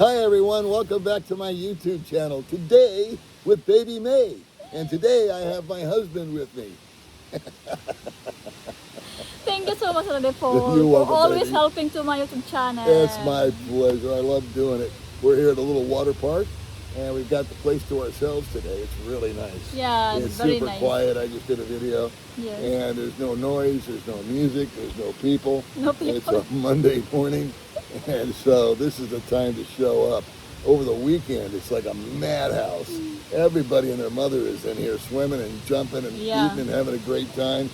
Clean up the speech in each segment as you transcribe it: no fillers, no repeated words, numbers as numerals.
Hi everyone, welcome back to my YouTube channel. Today with Baby Mae. And today I have my husband with me. Thank you so much, Ate Paul, You're for welcome, always baby. helping to my YouTube channel. It's my pleasure. I love doing it. We're here at a little water park and we've got the place to ourselves today. It's really nice. Yeah, It's very super nice. quiet. I just did a video. Yes. And there's no noise, there's no music, there's no people. No people. It's a Monday morning. And so this is the time to show up. Over the weekend, it's like a madhouse. Everybody and their mother is in here swimming and jumping and Yeah. eating and having a great time.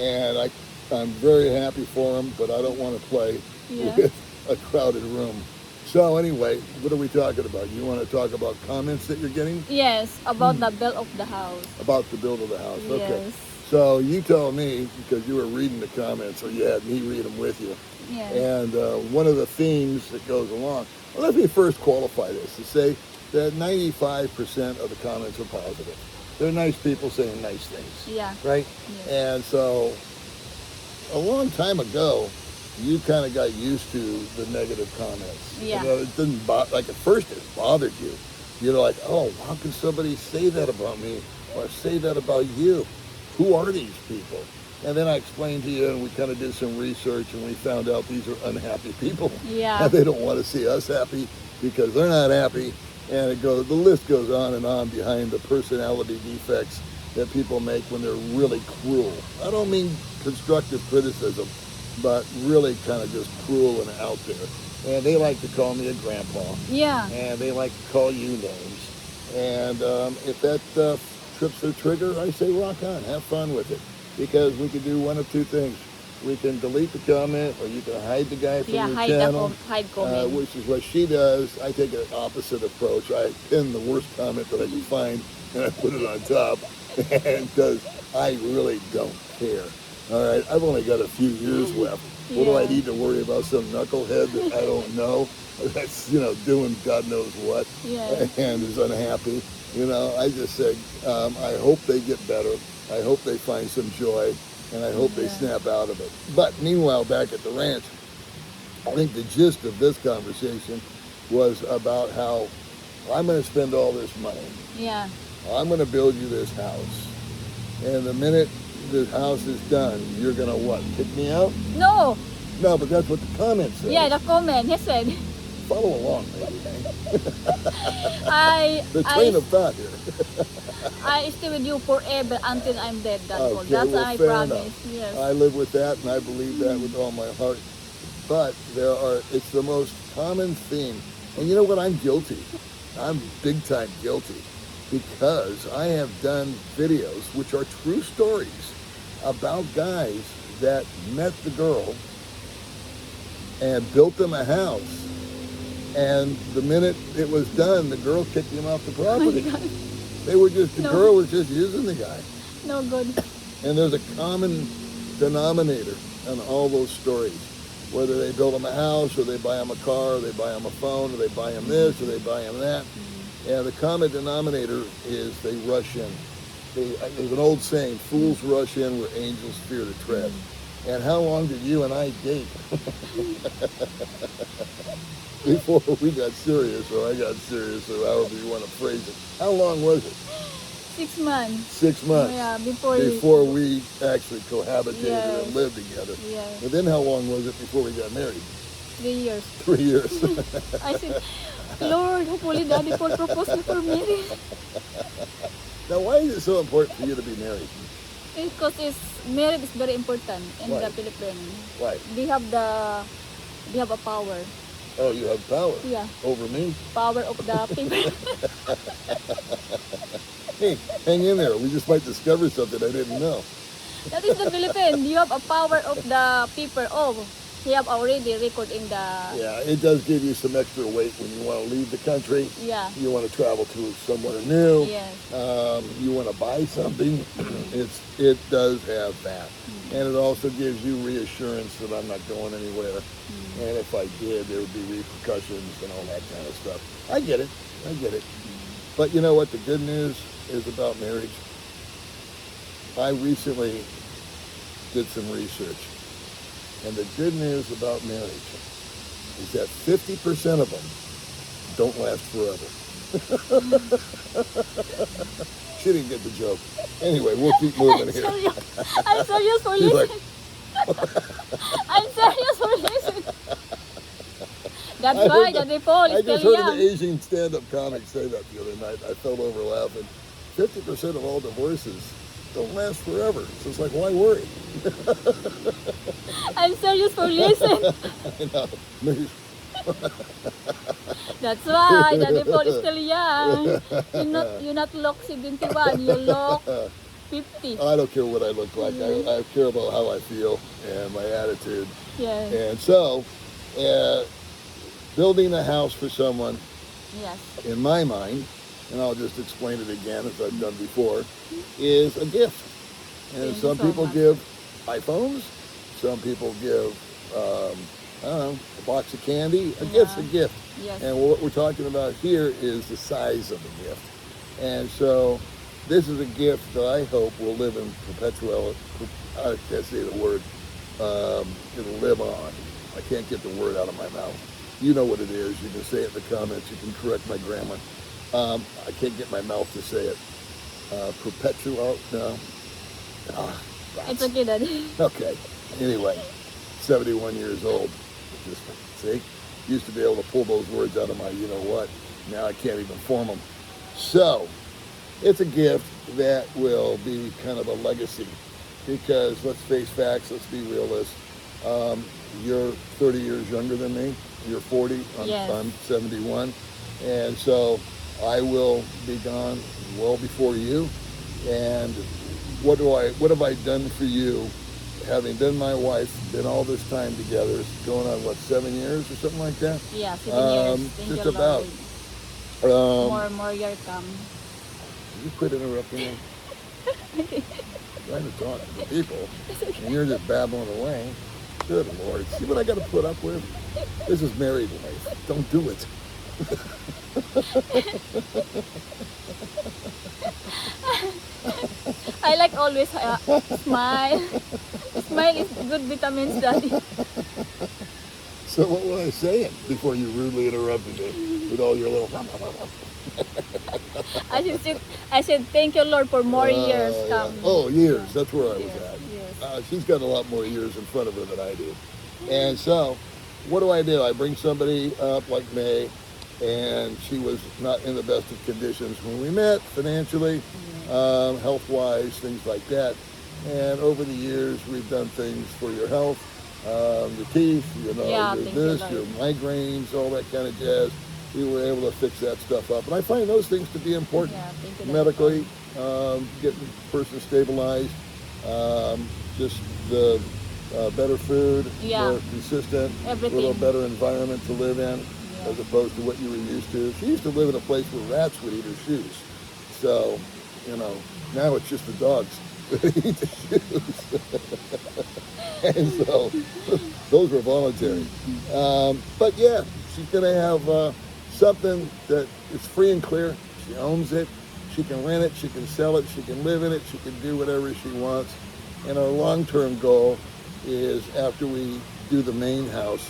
And I'm very happy for them, but I don't want to play Yeah. with a crowded room. So anyway, what are we talking about? You want to talk about comments that you're getting? Yes, about the build of the house. About the build of the house. Okay. Yes. So you tell me, because you were reading the comments, or you had me read them with you. Yeah. And one of the themes that goes along, well, let me first qualify this to say that 95% of the comments are positive. They're nice people saying nice things, Yeah. right? Yes. And so a long time ago, you kind of got used to the negative comments. Yeah. You know, it didn't like at first it bothered you. You're like, oh, how can somebody say that about me or say that about you? Who are these people? And then I explained to you, and we kind of did some research, and we found out these are unhappy people. Yeah. And they don't want to see us happy because they're not happy. And the list goes on and on behind the personality defects that people make when they're really cruel. I don't mean constructive criticism, but really kind of just cruel and out there. And they like to call me a grandpa. Yeah. And they like to call you names. And if that trips their trigger, I say rock on, have fun with it. Because we can do one of two things. We can delete the comment, or you can hide the guy from your channel. Hide comment. Which is what she does. I take an opposite approach. I pin the worst comment that I can find, and I put it on top. And because I really don't care. All right, I've only got a few years left. What do I Yeah. need to worry about some knucklehead that I don't know? That's, doing God knows what, Yeah. and is unhappy. I just said, I hope they get better. I hope they find some joy, and I hope they Yeah. snap out of it. But meanwhile, back at the ranch, I think the gist of this conversation was about how I'm going to spend all this money. Yeah. I'm going to build you this house. And the minute the house is done, you're going to what? Kick me out? No. No, but that's what the comments say. Yeah, the comment. He said. Follow along, maybe. The I train of thought here. I stay with you forever until I'm dead. That's all. Okay, That's well, my fair promise. enough. Yes. I live with that, and I believe that with all my heart. But it's the most common theme. And you know what? I'm guilty. I'm big time guilty because I have done videos, which are true stories, about guys that met the girl and built them a house. And the minute it was done, the girl kicked him off the property. Oh my God. The No. girl was just using the guy. No good. And there's a common denominator on all those stories. Whether they build him a house, or they buy him a car, or they buy him a phone, or they buy him this, or they buy him that. And the common denominator is they rush in. There's an old saying, fools rush in where angels fear to tread. And how long did you and I date? Before we got serious, or I got serious, or however you want to phrase it. How long was it? 6 months. 6 months. Yeah, Before we actually cohabitated Yes. and lived together. Yeah. And then how long was it before we got married? 3 years. 3 years. I said, Lord, hopefully Daddy Paul propose before marriage. Now, why is it so important for you to be married? Because marriage is very important in Why? the Philippines. Why? They have a power. Oh, you have power Yeah. over me? Power of the people. Hey, hang in there. We just might discover something I didn't know. That is the Philippines. You have a power of the people. Oh, he have already record in the Yeah, it does give you some extra weight when you want to leave the country. yeah. You want to travel to somewhere new. Yes. You want to buy something. It does have that. And it also gives you reassurance that I'm not going anywhere. And if I did, there would be repercussions and all that kind of stuff. I get it. But you know what the good news is about marriage? I recently did some research. And the good news about marriage is that 50% of them don't last forever. She didn't get the joke. Anyway, we'll keep moving here. I'm serious for She's like, listening. I'm serious for listening. That's why Daddy Paul I is just still heard an young. Asian stand-up comic say that the other night. I fell over laughing. 50% of all divorces don't last forever. So it's like, why worry? I'm serious for listening. I know. Maybe- That's why Daddy Paul is still young. You're not look 71, you look 50. I don't care what I look like. I care about how I feel and my attitude. Yes. And so, building a house for someone, Yes. in my mind, and I'll just explain it again as I've done before, is a gift. And Thank you some so people much. give iPhones, some people give, I don't know, a box of candy. A gift's a gift. Yes. And what we're talking about here is the size of the gift. And so this is a gift that I hope will live in perpetual, I can't say the word, it'll live on. I can't get the word out of my mouth. You know what it is. You can say it in the comments. You can correct my grammar. I can't get my mouth to say it. Perpetual, no. It's okay, Daddy. Okay. Anyway, 71 years old. Just see, used to be able to pull those words out of my you-know-what. Now I can't even form them. So, it's a gift that will be kind of a legacy. Because, let's face facts, let's be realists. You're 30 years younger than me. You're 40. Yes. I'm 71. And so, I will be gone well before you. And what have I done for you? Having been my wife, been all this time together, going on what, 7 years or something like that? Yeah, 7 years. Thank Just you, about. Lord. More year come. You quit interrupting me. Trying to talk to the people, and you're just babbling away. Good Lord, see what I got to put up with? This is married life. Don't do it. I like always smile. Smile is good vitamins, Daddy. So what was I saying before you rudely interrupted me with all your little... I said thank you, Lord, for more years yeah. come. Oh, years. That's where I was at. Yes. She's got a lot more years in front of her than I do. And so, what do? I bring somebody up like May, and she was not in the best of conditions when we met, financially, health-wise, things like that. And over the years, we've done things for your health, your teeth, your this, your migraines, all that kind of jazz. We were able to fix that stuff up. And I find those things to be important. Medically, getting the person stabilized, just the better food, more consistent, a little better environment to live in, as opposed to what you were used to. She used to live in a place where rats would eat her shoes. So, now it's just the dogs that eat the shoes. And so, those were voluntary. But yeah, she's going to have something that is free and clear. She owns it. She can rent it. She can sell it. She can live in it. She can do whatever she wants. And our long-term goal is, after we do the main house,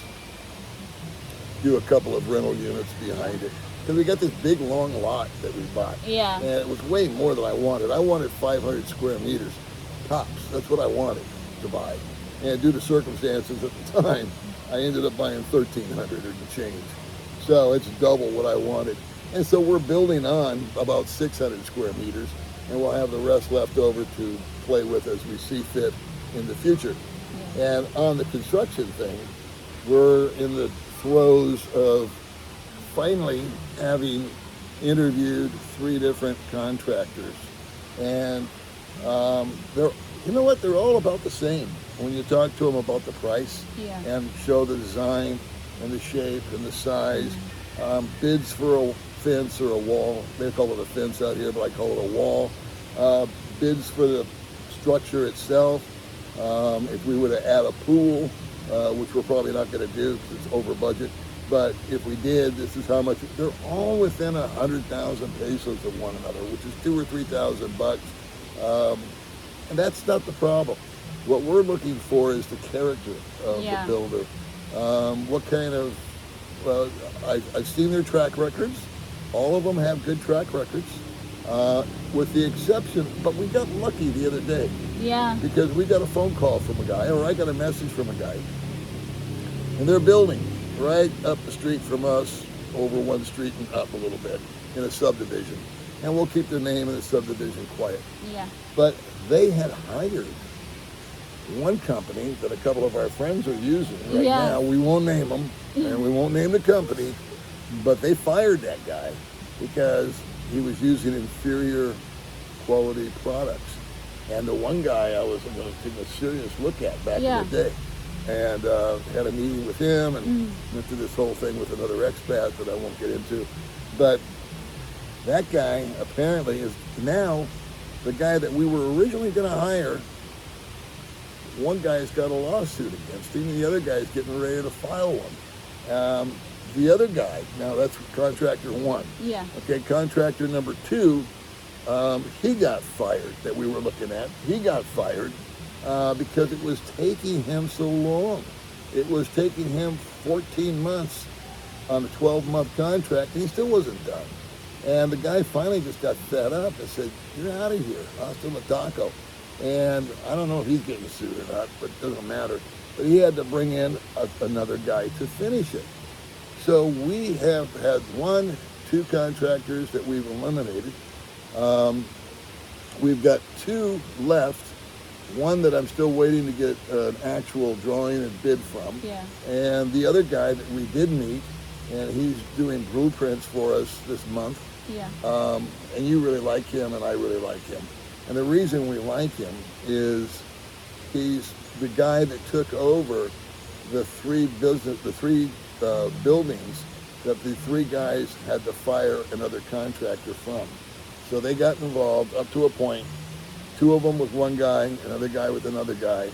do a couple of rental units behind it. Because we got this big, long lot that we bought. Yeah. And it was way more than I wanted. I wanted 500 square meters, tops. That's what I wanted to buy. And due to circumstances at the time, I ended up buying 1,300 or the change. So it's double what I wanted. And so we're building on about 600 square meters, and we'll have the rest left over to play with as we see fit in the future. And on the construction thing, we're in the throes of finally having interviewed 3 different contractors. And they're, you know what, they're all about the same. When you talk to them about the price and show the design and the shape and the size, bids for a fence or a wall. They call it a fence out here, but I call it a wall. Bids for the structure itself. If we were to add a pool, which we're probably not going to do because it's over budget, but if we did, this is how much. They're all within 100,000 pesos of one another, which is $2,000 or $3,000. And that's not the problem. What we're looking for is the character of the builder. What kind of Well, I've seen their track records. All of them have good track records, with the exception. But we got lucky the other day Yeah. because we got a phone call from a guy, or I got a message from a guy, and they're building right up the street from us, over one street and up a little bit in a subdivision. And we'll keep their name in the subdivision quiet. Yeah. But they had hired one company that a couple of our friends are using right Yeah. now. We won't name them, and we won't name the company, but they fired that guy because he was using inferior quality products. And the one guy I was going to take a serious look at back Yeah. in the day, and had a meeting with him and went through this whole thing with another expat that I won't get into. But that guy apparently is now the guy that we were originally going to hire. One guy's got a lawsuit against him, and the other guy's getting ready to file one. The other guy, now that's contractor one. Yeah. Okay, contractor number two, he got fired that we were looking at. He got fired because it was taking him so long. It was taking him 14 months on a 12-month contract, and he still wasn't done. And the guy finally just got fed up and said, "You're out of here, hasta la taco." And I don't know if he's getting sued or not, but it doesn't matter. But he had to bring in another guy to finish it. So we have had two contractors that we've eliminated. We've got two left. One that I'm still waiting to get an actual drawing and bid from. Yeah. And the other guy that we did meet, and he's doing blueprints for us this month. Yeah. And you really like him, and I really like him. And the reason we like him is he's the guy that took over the three buildings that the three guys had to fire another contractor from. So they got involved up to a point. Two of them with one guy, another guy with another guy,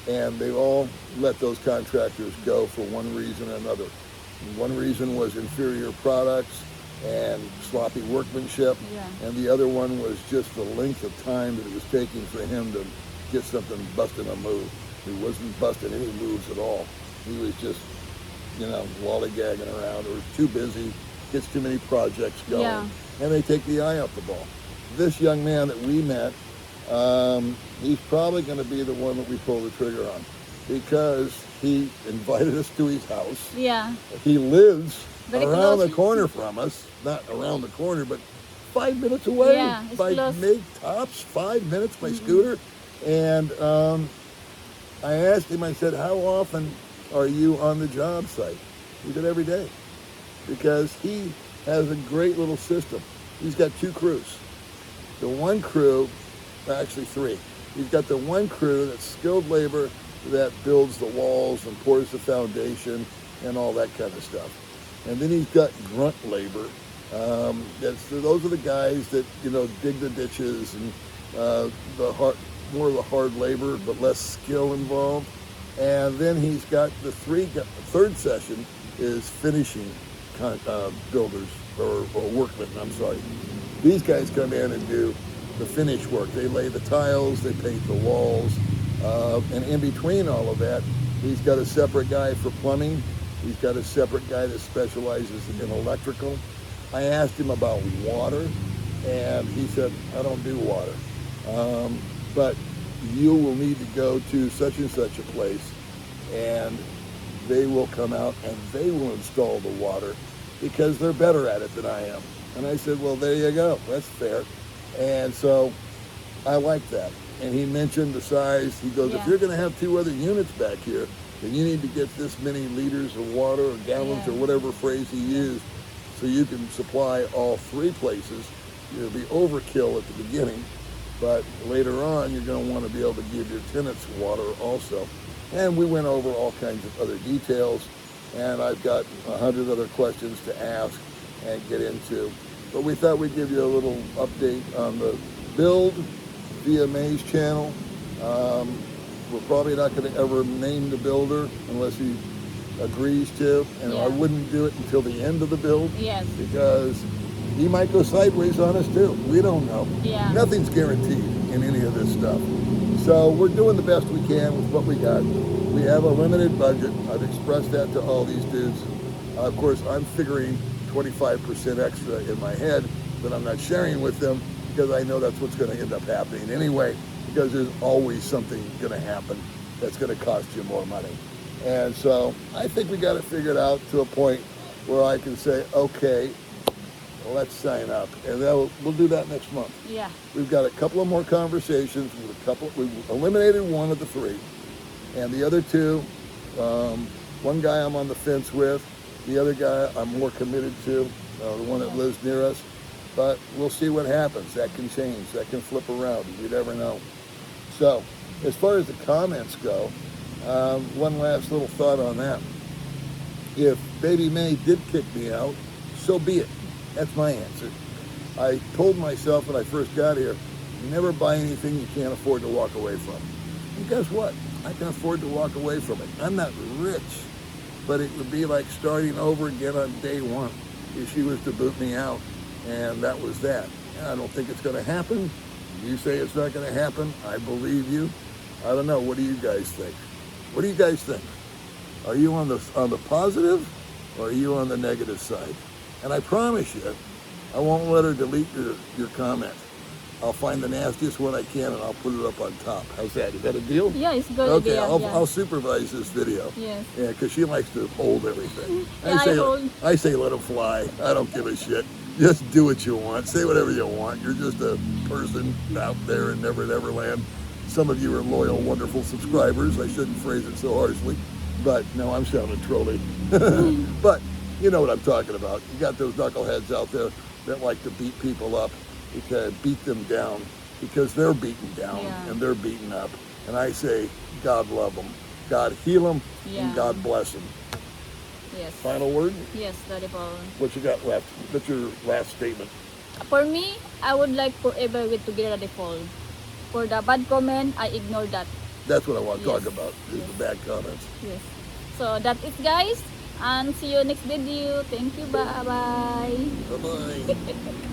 and they all let those contractors go for one reason or another. One reason was inferior products and sloppy workmanship, Yeah. and the other one was just the length of time that it was taking for him to get something busting a move. He wasn't busting any moves at all. He was just, lollygagging around, or too busy, gets too many projects going, Yeah. and they take the eye off the ball. This young man that we met, he's probably going to be the one that we pull the trigger on, because he invited us to his house. Yeah. He lives Very around close. the corner from us, not around the corner, but 5 minutes away. Yeah, it's by close. tops, 5 minutes by scooter. And I asked him, I said, "How often are you on the job site?" He said, "Every day," because he has a great little system. He's got two crews. The one crew, actually three. He's got the one crew that's skilled labor that builds the walls and pours the foundation and all that kind of stuff. And then he's got grunt labor. Those are the guys that dig the ditches and more of the hard labor, but less skill involved. And then he's got the third session is finishing builders or workmen. I'm sorry. These guys come in and do the finish work. They lay the tiles, they paint the walls, and in between all of that, he's got a separate guy for plumbing. He's got a separate guy that specializes in electrical. I asked him about water, and he said, "I don't do water, but you will need to go to such and such a place, and they will come out and they will install the water because they're better at it than I am." And I said, "Well, there you go. That's fair." And so I like that. And he mentioned the size. He goes, Yeah. "If you're going to have two other units back here, then you need to get this many liters of water or gallons," Yeah. or whatever phrase he used, so you can supply all three places. It'll be overkill at the beginning, but later on you're going to want to be able to give your tenants water also. And we went over all kinds of other details, and I've got 100 other questions to ask and get into. But we thought we'd give you a little update on the build via Mae's channel. We're probably not going to ever name the builder unless he agrees to, and I Yeah. wouldn't do it until the end of the build, Yes. because he might go sideways on us too. We don't know. Yeah. Nothing's guaranteed in any of this stuff. So we're doing the best we can with what we got. We have a limited budget. I've expressed that to all these dudes. Of course, I'm figuring 25% extra in my head that I'm not sharing with them because I know that's what's going to end up happening anyway, because there's always something going to happen that's going to cost you more money. And so I think we got it figured out to a point where I can say, okay, let's sign up. And then we'll do that next month. Yeah. We've got a couple of more conversations with we've eliminated one of the three. And the other two, one guy I'm on the fence with, the other guy I'm more committed to, the one that lives near us. But we'll see what happens. That can change. That can flip around. You never know. So, as far as the comments go, one last little thought on that. If Baby Mae did kick me out, so be it. That's my answer. I told myself when I first got here, never buy anything you can't afford to walk away from. And guess what? I can afford to walk away from it. I'm not rich, but it would be like starting over again on day one if she was to boot me out. And that was that. I don't think it's going to happen. You say it's not going to happen. I believe you. I don't know. What do you guys think? What do you guys think? Are you on the positive, or are you on the negative side? And I promise you, I won't let her delete your comment. I'll find the nastiest one I can and I'll put it up on top. How's that? Is that a deal? Yeah, it's good. Okay, idea. I'll supervise this video. Yes. Yeah, because she likes to hold everything. Yeah, I say let them fly. I don't give a shit. Just do what you want. Say whatever you want. You're just a person out there in Never Never Land. Some of you are loyal, wonderful subscribers. I shouldn't phrase it so harshly. But no, I'm sounding trolly. But you know what I'm talking about. You got those knuckleheads out there that like to beat people up, because beat them down because they're beaten down and they're beaten up. And I say, God love them, God heal them, and God bless them. Yes. Final word? Yes, Daddy Paul. What you got left? What's your last statement? For me, I would like forever with Together the Fall. For the bad comment, I ignore that. That's what I want to talk about, is the bad comments. Yes. So that's it, guys. And see you next video. Thank you. Bye-bye. Bye-bye.